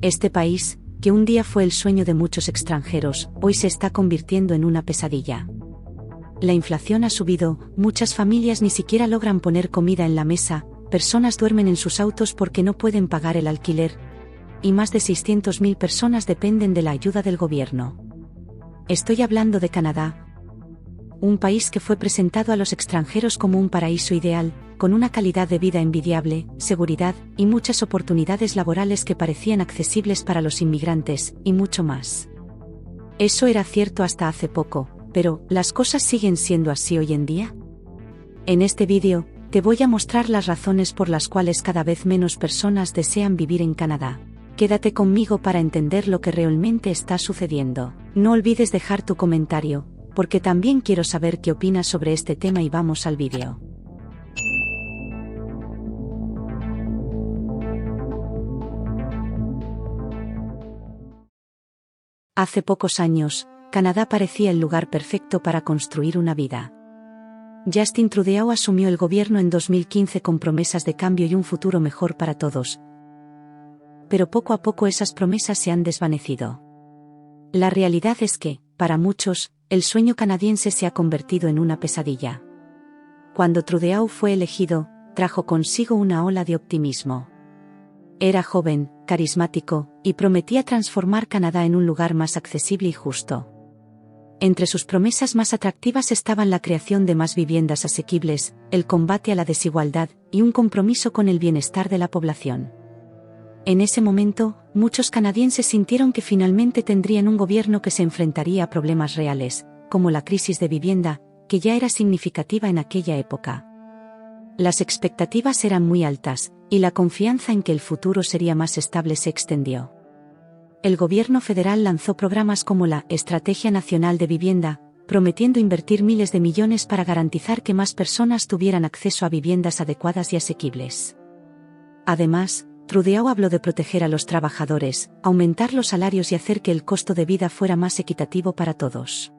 Este país, que un día fue el sueño de muchos extranjeros, hoy se está convirtiendo en una pesadilla. La inflación ha subido, muchas familias ni siquiera logran poner comida en la mesa, personas duermen en sus autos porque no pueden pagar el alquiler, y más de 600.000 personas dependen de la ayuda del gobierno. Estoy hablando de Canadá, un país que fue presentado a los extranjeros como un paraíso ideal, con una calidad de vida envidiable, seguridad, y muchas oportunidades laborales que parecían accesibles para los inmigrantes, y mucho más. Eso era cierto hasta hace poco, pero ¿las cosas siguen siendo así hoy en día? En este vídeo, te voy a mostrar las razones por las cuales cada vez menos personas desean vivir en Canadá. Quédate conmigo para entender lo que realmente está sucediendo. No olvides dejar tu comentario, porque también quiero saber qué opinas sobre este tema y vamos al vídeo. Hace pocos años, Canadá parecía el lugar perfecto para construir una vida. Justin Trudeau asumió el gobierno en 2015 con promesas de cambio y un futuro mejor para todos. Pero poco a poco esas promesas se han desvanecido. La realidad es que, para muchos, el sueño canadiense se ha convertido en una pesadilla. Cuando Trudeau fue elegido, trajo consigo una ola de optimismo. Era joven, carismático, y prometía transformar Canadá en un lugar más accesible y justo. Entre sus promesas más atractivas estaban la creación de más viviendas asequibles, el combate a la desigualdad, y un compromiso con el bienestar de la población. En ese momento, muchos canadienses sintieron que finalmente tendrían un gobierno que se enfrentaría a problemas reales, como la crisis de vivienda, que ya era significativa en aquella época. Las expectativas eran muy altas, y la confianza en que el futuro sería más estable se extendió. El gobierno federal lanzó programas como la Estrategia Nacional de Vivienda, prometiendo invertir miles de millones para garantizar que más personas tuvieran acceso a viviendas adecuadas y asequibles. Además, Trudeau habló de proteger a los trabajadores, aumentar los salarios y hacer que el costo de vida fuera más equitativo para todos.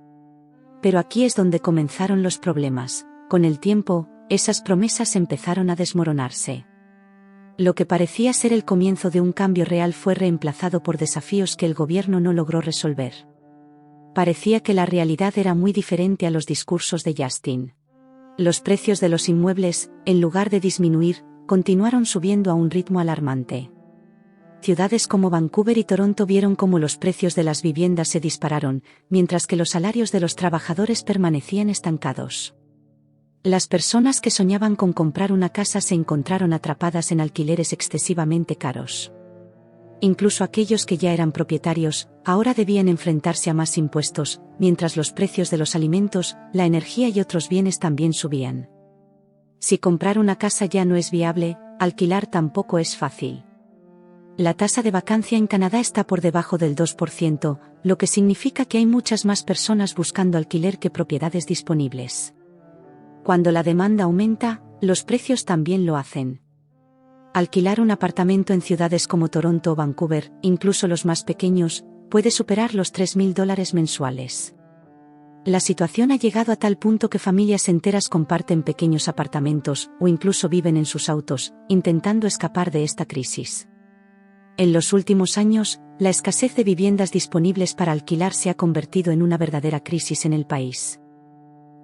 Pero aquí es donde comenzaron los problemas. Con el tiempo, esas promesas empezaron a desmoronarse. Lo que parecía ser el comienzo de un cambio real fue reemplazado por desafíos que el gobierno no logró resolver. Parecía que la realidad era muy diferente a los discursos de Justin. Los precios de los inmuebles, en lugar de disminuir, continuaron subiendo a un ritmo alarmante. Ciudades como Vancouver y Toronto vieron cómo los precios de las viviendas se dispararon, mientras que los salarios de los trabajadores permanecían estancados. Las personas que soñaban con comprar una casa se encontraron atrapadas en alquileres excesivamente caros. Incluso aquellos que ya eran propietarios, ahora debían enfrentarse a más impuestos, mientras los precios de los alimentos, la energía y otros bienes también subían. Si comprar una casa ya no es viable, alquilar tampoco es fácil. La tasa de vacancia en Canadá está por debajo del 2%, lo que significa que hay muchas más personas buscando alquiler que propiedades disponibles. Cuando la demanda aumenta, los precios también lo hacen. Alquilar un apartamento en ciudades como Toronto o Vancouver, incluso los más pequeños, puede superar los $3,000 mensuales. La situación ha llegado a tal punto que familias enteras comparten pequeños apartamentos, o incluso viven en sus autos, intentando escapar de esta crisis. En los últimos años, la escasez de viviendas disponibles para alquilar se ha convertido en una verdadera crisis en el país.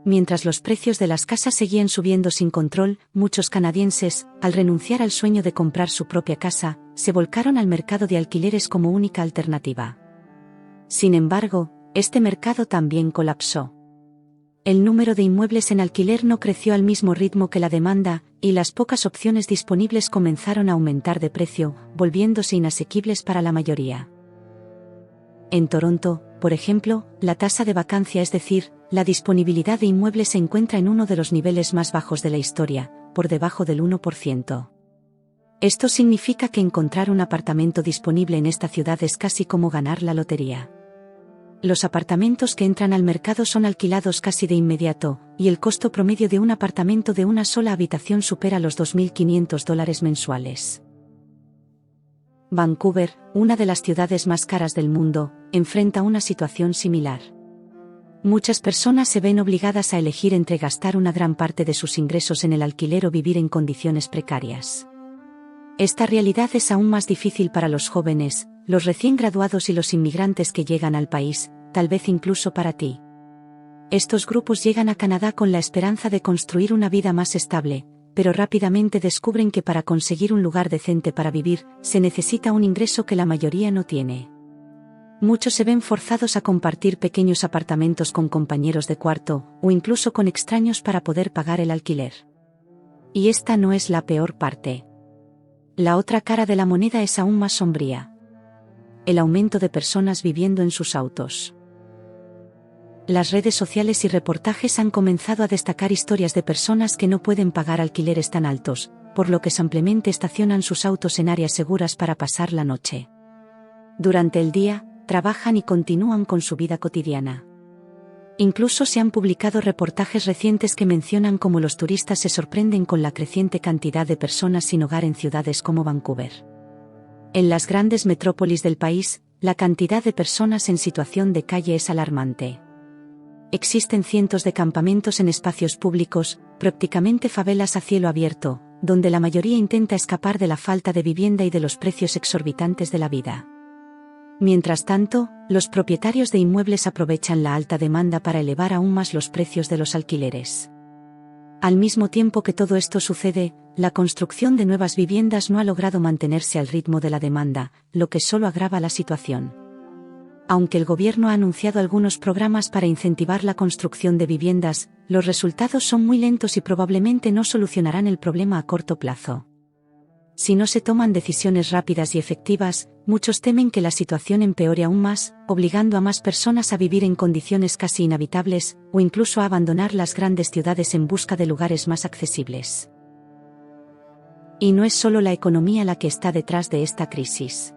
Mientras los precios de las casas seguían subiendo sin control, muchos canadienses, al renunciar al sueño de comprar su propia casa, se volcaron al mercado de alquileres como única alternativa. Sin embargo, este mercado también colapsó. El número de inmuebles en alquiler no creció al mismo ritmo que la demanda, y las pocas opciones disponibles comenzaron a aumentar de precio, volviéndose inasequibles para la mayoría. En Toronto, por ejemplo, la tasa de vacancia, es decir, la disponibilidad de inmuebles, se encuentra en uno de los niveles más bajos de la historia, por debajo del 1%. Esto significa que encontrar un apartamento disponible en esta ciudad es casi como ganar la lotería. Los apartamentos que entran al mercado son alquilados casi de inmediato, y el costo promedio de un apartamento de una sola habitación supera los $2,500 mensuales. Vancouver, una de las ciudades más caras del mundo, enfrenta una situación similar. Muchas personas se ven obligadas a elegir entre gastar una gran parte de sus ingresos en el alquiler o vivir en condiciones precarias. Esta realidad es aún más difícil para los jóvenes, los recién graduados y los inmigrantes que llegan al país, tal vez incluso para ti. Estos grupos llegan a Canadá con la esperanza de construir una vida más estable, pero rápidamente descubren que para conseguir un lugar decente para vivir, se necesita un ingreso que la mayoría no tiene. Muchos se ven forzados a compartir pequeños apartamentos con compañeros de cuarto, o incluso con extraños para poder pagar el alquiler. Y esta no es la peor parte. La otra cara de la moneda es aún más sombría. El aumento de personas viviendo en sus autos. Las redes sociales y reportajes han comenzado a destacar historias de personas que no pueden pagar alquileres tan altos, por lo que simplemente estacionan sus autos en áreas seguras para pasar la noche. Durante el día, trabajan y continúan con su vida cotidiana. Incluso se han publicado reportajes recientes que mencionan cómo los turistas se sorprenden con la creciente cantidad de personas sin hogar en ciudades como Vancouver. En las grandes metrópolis del país, la cantidad de personas en situación de calle es alarmante. Existen cientos de campamentos en espacios públicos, prácticamente favelas a cielo abierto, donde la mayoría intenta escapar de la falta de vivienda y de los precios exorbitantes de la vida. Mientras tanto, los propietarios de inmuebles aprovechan la alta demanda para elevar aún más los precios de los alquileres. Al mismo tiempo que todo esto sucede, la construcción de nuevas viviendas no ha logrado mantenerse al ritmo de la demanda, lo que solo agrava la situación. Aunque el gobierno ha anunciado algunos programas para incentivar la construcción de viviendas, los resultados son muy lentos y probablemente no solucionarán el problema a corto plazo. Si no se toman decisiones rápidas y efectivas, muchos temen que la situación empeore aún más, obligando a más personas a vivir en condiciones casi inhabitables, o incluso a abandonar las grandes ciudades en busca de lugares más accesibles. Y no es solo la economía la que está detrás de esta crisis.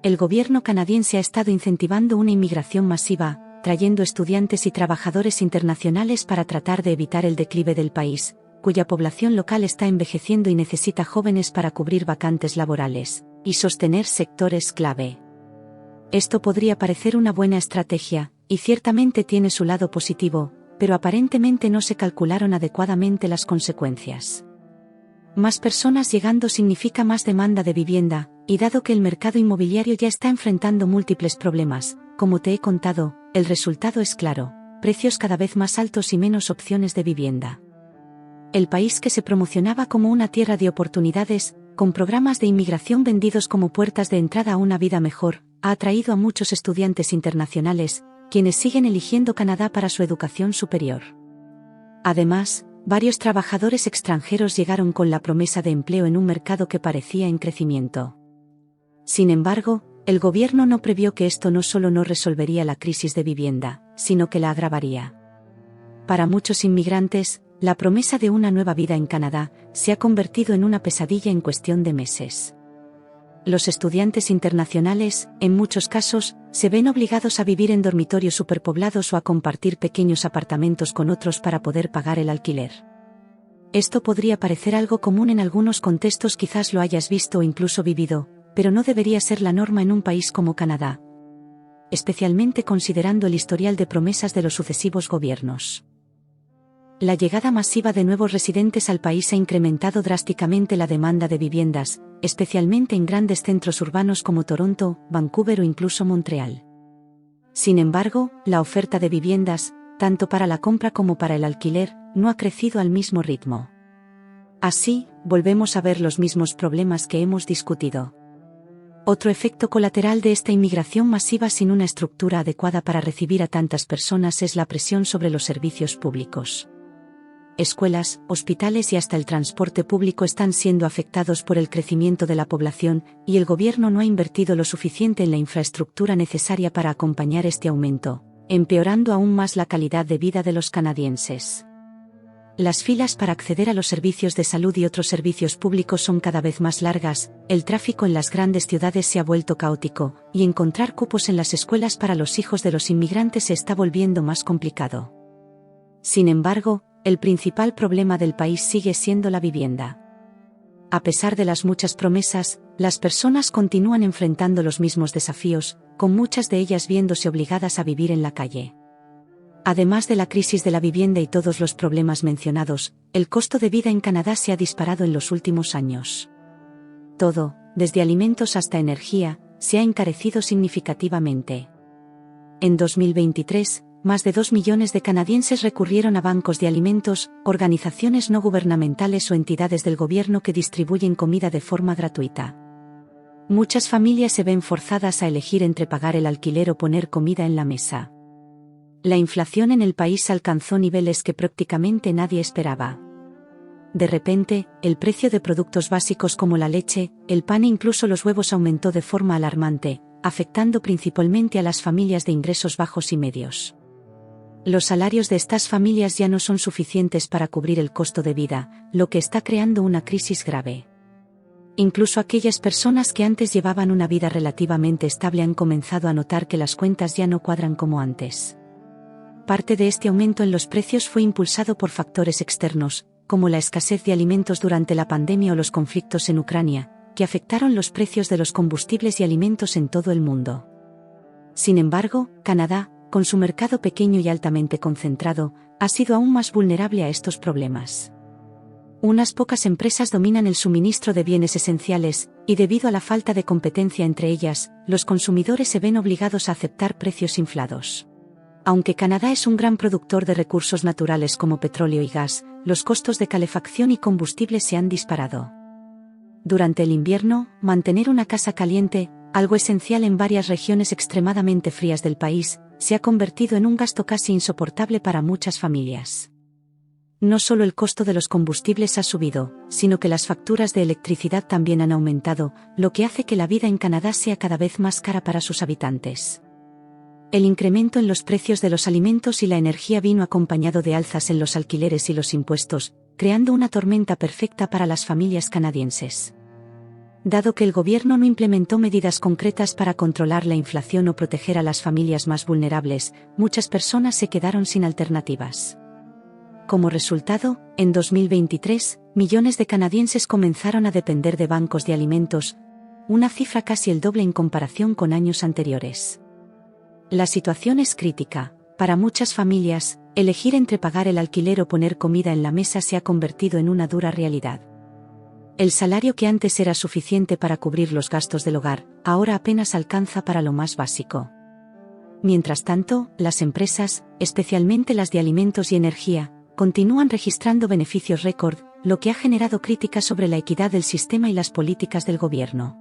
El gobierno canadiense ha estado incentivando una inmigración masiva, trayendo estudiantes y trabajadores internacionales para tratar de evitar el declive del país, cuya población local está envejeciendo y necesita jóvenes para cubrir vacantes laborales y sostener sectores clave. Esto podría parecer una buena estrategia, y ciertamente tiene su lado positivo, pero aparentemente no se calcularon adecuadamente las consecuencias. Más personas llegando significa más demanda de vivienda, y dado que el mercado inmobiliario ya está enfrentando múltiples problemas, como te he contado, el resultado es claro: precios cada vez más altos y menos opciones de vivienda. El país que se promocionaba como una tierra de oportunidades, con programas de inmigración vendidos como puertas de entrada a una vida mejor, ha atraído a muchos estudiantes internacionales, quienes siguen eligiendo Canadá para su educación superior. Además, varios trabajadores extranjeros llegaron con la promesa de empleo en un mercado que parecía en crecimiento. Sin embargo, el gobierno no previó que esto no solo no resolvería la crisis de vivienda, sino que la agravaría. Para muchos inmigrantes, la promesa de una nueva vida en Canadá se ha convertido en una pesadilla en cuestión de meses. Los estudiantes internacionales, en muchos casos, se ven obligados a vivir en dormitorios superpoblados o a compartir pequeños apartamentos con otros para poder pagar el alquiler. Esto podría parecer algo común en algunos contextos, quizás lo hayas visto o incluso vivido, pero no debería ser la norma en un país como Canadá, especialmente considerando el historial de promesas de los sucesivos gobiernos. La llegada masiva de nuevos residentes al país ha incrementado drásticamente la demanda de viviendas, especialmente en grandes centros urbanos como Toronto, Vancouver o incluso Montreal. Sin embargo, la oferta de viviendas, tanto para la compra como para el alquiler, no ha crecido al mismo ritmo. Así, volvemos a ver los mismos problemas que hemos discutido. Otro efecto colateral de esta inmigración masiva sin una estructura adecuada para recibir a tantas personas es la presión sobre los servicios públicos. Escuelas, hospitales y hasta el transporte público están siendo afectados por el crecimiento de la población, y el gobierno no ha invertido lo suficiente en la infraestructura necesaria para acompañar este aumento, empeorando aún más la calidad de vida de los canadienses. Las filas para acceder a los servicios de salud y otros servicios públicos son cada vez más largas, el tráfico en las grandes ciudades se ha vuelto caótico, y encontrar cupos en las escuelas para los hijos de los inmigrantes se está volviendo más complicado. Sin embargo, el principal problema del país sigue siendo la vivienda. A pesar de las muchas promesas, las personas continúan enfrentando los mismos desafíos, con muchas de ellas viéndose obligadas a vivir en la calle. Además de la crisis de la vivienda y todos los problemas mencionados, el costo de vida en Canadá se ha disparado en los últimos años. Todo, desde alimentos hasta energía, se ha encarecido significativamente. En 2023, más de 2 millones de canadienses recurrieron a bancos de alimentos, organizaciones no gubernamentales o entidades del gobierno que distribuyen comida de forma gratuita. Muchas familias se ven forzadas a elegir entre pagar el alquiler o poner comida en la mesa. La inflación en el país alcanzó niveles que prácticamente nadie esperaba. De repente, el precio de productos básicos como la leche, el pan e incluso los huevos aumentó de forma alarmante, afectando principalmente a las familias de ingresos bajos y medios. Los salarios de estas familias ya no son suficientes para cubrir el costo de vida, lo que está creando una crisis grave. Incluso aquellas personas que antes llevaban una vida relativamente estable han comenzado a notar que las cuentas ya no cuadran como antes. Parte de este aumento en los precios fue impulsado por factores externos, como la escasez de alimentos durante la pandemia o los conflictos en Ucrania, que afectaron los precios de los combustibles y alimentos en todo el mundo. Sin embargo, Canadá, con su mercado pequeño y altamente concentrado, ha sido aún más vulnerable a estos problemas. Unas pocas empresas dominan el suministro de bienes esenciales, y debido a la falta de competencia entre ellas, los consumidores se ven obligados a aceptar precios inflados. Aunque Canadá es un gran productor de recursos naturales como petróleo y gas, los costos de calefacción y combustible se han disparado. Durante el invierno, mantener una casa caliente, algo esencial en varias regiones extremadamente frías del país, se ha convertido en un gasto casi insoportable para muchas familias. No solo el costo de los combustibles ha subido, sino que las facturas de electricidad también han aumentado, lo que hace que la vida en Canadá sea cada vez más cara para sus habitantes. El incremento en los precios de los alimentos y la energía vino acompañado de alzas en los alquileres y los impuestos, creando una tormenta perfecta para las familias canadienses. Dado que el gobierno no implementó medidas concretas para controlar la inflación o proteger a las familias más vulnerables, muchas personas se quedaron sin alternativas. Como resultado, en 2023, millones de canadienses comenzaron a depender de bancos de alimentos, una cifra casi el doble en comparación con años anteriores. La situación es crítica. Para muchas familias, elegir entre pagar el alquiler o poner comida en la mesa se ha convertido en una dura realidad. El salario que antes era suficiente para cubrir los gastos del hogar, ahora apenas alcanza para lo más básico. Mientras tanto, las empresas, especialmente las de alimentos y energía, continúan registrando beneficios récord, lo que ha generado críticas sobre la equidad del sistema y las políticas del gobierno.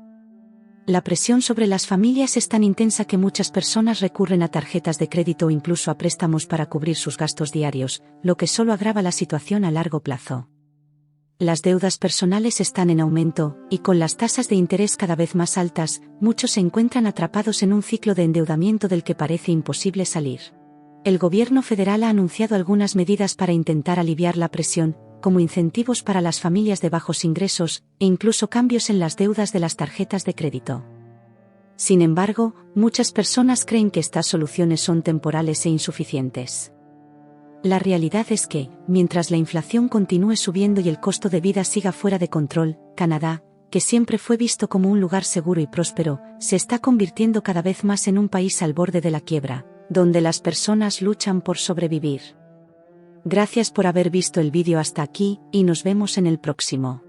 La presión sobre las familias es tan intensa que muchas personas recurren a tarjetas de crédito o incluso a préstamos para cubrir sus gastos diarios, lo que solo agrava la situación a largo plazo. Las deudas personales están en aumento, y con las tasas de interés cada vez más altas, muchos se encuentran atrapados en un ciclo de endeudamiento del que parece imposible salir. El gobierno federal ha anunciado algunas medidas para intentar aliviar la presión, como incentivos para las familias de bajos ingresos, e incluso cambios en las deudas de las tarjetas de crédito. Sin embargo, muchas personas creen que estas soluciones son temporales e insuficientes. La realidad es que, mientras la inflación continúe subiendo y el costo de vida siga fuera de control, Canadá, que siempre fue visto como un lugar seguro y próspero, se está convirtiendo cada vez más en un país al borde de la quiebra, donde las personas luchan por sobrevivir. Gracias por haber visto el vídeo hasta aquí, y nos vemos en el próximo.